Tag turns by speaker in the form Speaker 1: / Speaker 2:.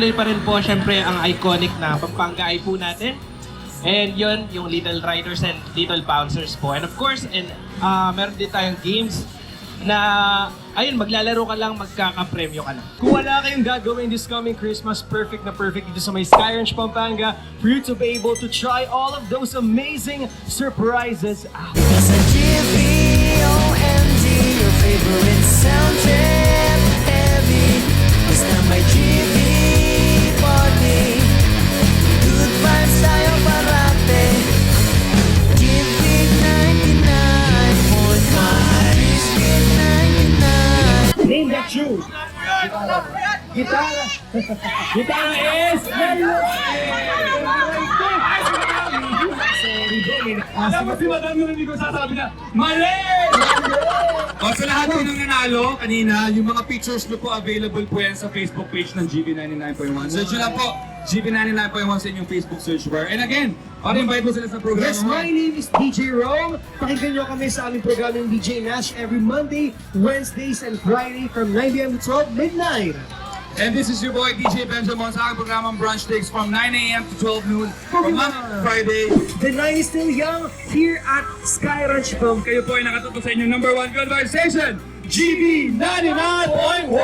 Speaker 1: tuloy pa rin po syempre ang iconic na Pampanga Eye po natin. And yun, yung Little Riders and Little Bouncers po. And of course, meron din tayong games na, ayun, maglalaro ka lang, magkakapremyo ka lang.
Speaker 2: Kung wala kayong gagawin this coming Christmas, perfect na perfect dito sa may Sky Ranch, Pampanga for you to be able to try all of those amazing surprises out.
Speaker 3: It's a GVOMD, your favorite sound trip heavy. Basta may GV party, good vibes tayo parate. GV 99.5,
Speaker 2: Name that tune. Gitara. Gitara is
Speaker 4: Dapat si Madam yung hindi ko sasabi na, mali! O sa lahat po ng nanalo kanina, yung mga pictures nyo po available po yan sa Facebook page ng GV99.1. Search nyo lang po, GV99.1 sa inyong Facebook search bar. And again, invite mo sila sa programa
Speaker 2: Yes,
Speaker 4: mo.
Speaker 2: my name is DJ Rome. Pakinggan nyo kami sa aming programang DJ Nash every Monday, Wednesdays, and Friday from 9 p.m. to 12 midnight.
Speaker 4: And this is your boy DJ Benjamin sa aking programang Brunch Takes from 9 a.m. to 12 noon from Monday to Friday.
Speaker 2: The night is still young here at Sky Ranch Pump.
Speaker 4: Kayo po ay nakatutok sa inyong #1 good vibe station, GB 99.1!